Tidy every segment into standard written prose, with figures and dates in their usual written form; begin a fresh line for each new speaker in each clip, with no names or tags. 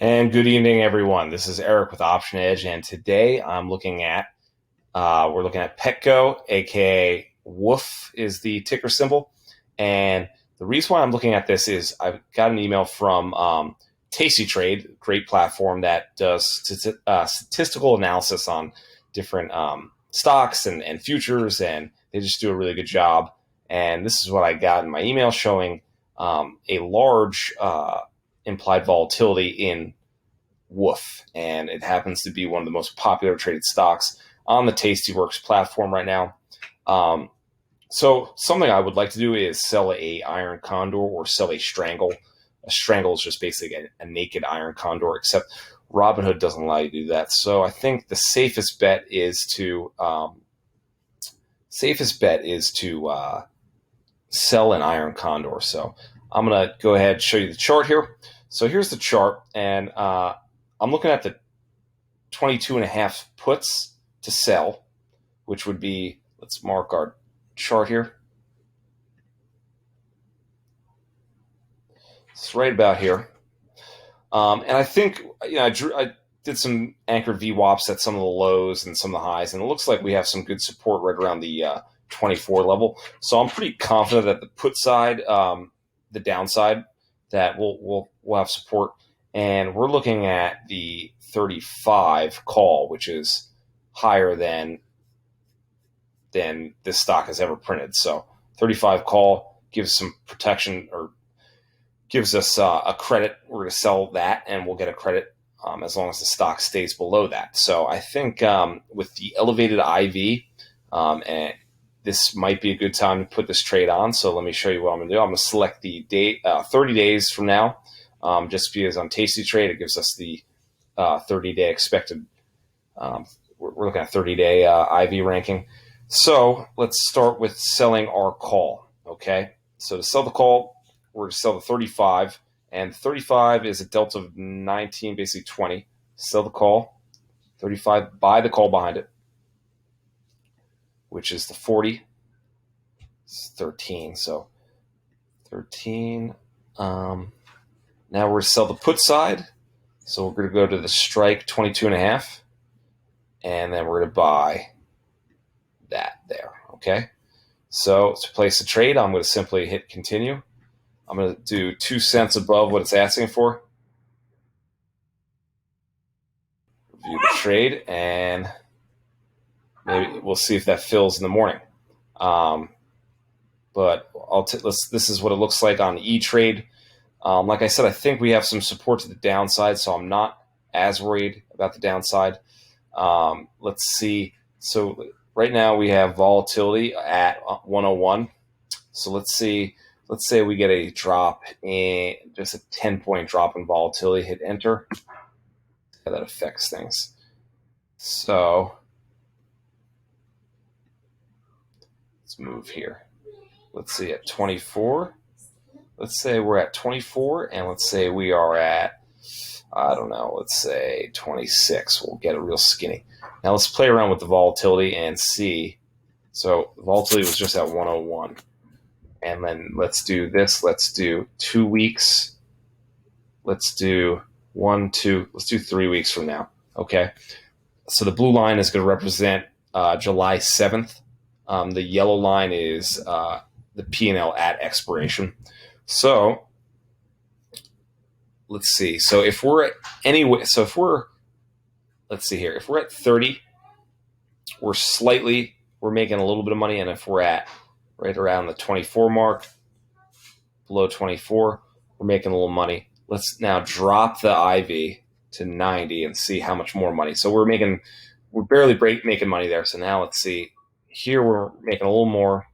And good evening, everyone. This is Eric with Option Edge, and today I'm looking at we're looking at Petco, aka WOOF, is the ticker symbol. And the reason why I'm looking at this is I've got an email from Tasty Trade, great platform that does statistical analysis on different stocks and futures, and they just do a really good job. And this is what I got in my email showing a large implied volatility in WOOF, and it happens to be one of the most popular traded stocks on the Tastyworks platform right now. So something I would like to do is sell a Iron Condor or sell a Strangle. A Strangle is just basically a naked Iron Condor, except Robinhood doesn't allow you to do that. So I think the safest bet is to sell an Iron Condor. So I'm going to go ahead and show you the chart here. So here's the chart, and I'm looking at the 22.5 puts to sell, which would be, let's mark our chart here. It's right about here. And I think, I did some anchored VWAPs at some of the lows and some of the highs, and it looks like we have some good support right around the 24 level. So I'm pretty confident that the put side, the downside, that we'll have support. And we're looking at the 35 call, which is higher than this stock has ever printed. So 35 call gives some protection, or gives us a credit. We're going to sell that, and we'll get a credit as long as the stock stays below that. So I think with the elevated IV, and this might be a good time to put this trade on. So let me show you what I'm going to do. I'm going to select the date, 30 days from now, just because on Tasty Trade it gives us the 30-day expected. We're looking at 30-day IV ranking. So let's start with selling our call. Okay, so to sell the call, we're going to sell the 35, and 35 is a delta of 19, basically 20. Sell the call, 35, buy the call behind it, which is the 40. It's 13, so 13. Now we're going to sell the put side, so we're going to go to the strike 22.5, and then we're going to buy that there. Okay, so to place a trade, I'm going to simply hit continue. I'm going to do 2 cents above what it's asking for. Review the trade, and maybe we'll see if that fills in the morning. But this is what it looks like on E-Trade. Like I said, I think we have some support to the downside, so I'm not as worried about the downside. Let's see. So right now we have volatility at 101. So let's see. Let's say we get a drop in, just a 10-point drop in volatility. Hit enter. How that affects things. So let's move here. Let's see, at 24. Let's say we're at 24, and let's say we are at, I don't know, let's say 26. We'll get it real skinny. Now let's play around with the volatility and see. So the volatility was just at 101. And then let's do this. Let's do 2 weeks. Let's do 1, 2. Let's do 3 weeks from now. Okay. So the blue line is going to represent July 7th. The yellow line is the P&L at expiration. So let's see. So if we're let's see here. If we're at 30, we're making a little bit of money. And if we're at right around the 24 mark, below 24, we're making a little money. Let's now drop the IV to 90 and see how much more money. So we're barely making money there. So now let's see. Here we're making a little more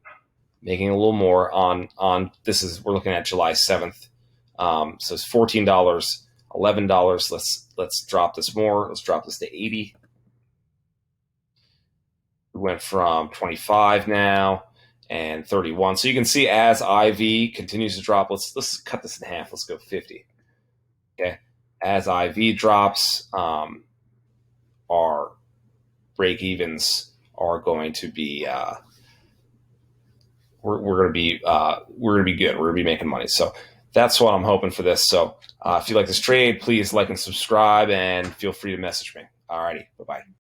on this we're looking at July 7th. So it's $14, $11. Let's drop this more. Let's drop this to 80. We went from 25 now and 31. So you can see as IV continues to drop, let's cut this in half. Let's go 50. Okay. As IV drops, our break evens are going to be we're going to be good. We're going to be making money. So that's what I'm hoping for this. So if you like this trade, please like and subscribe, and feel free to message me. Alrighty, bye-bye.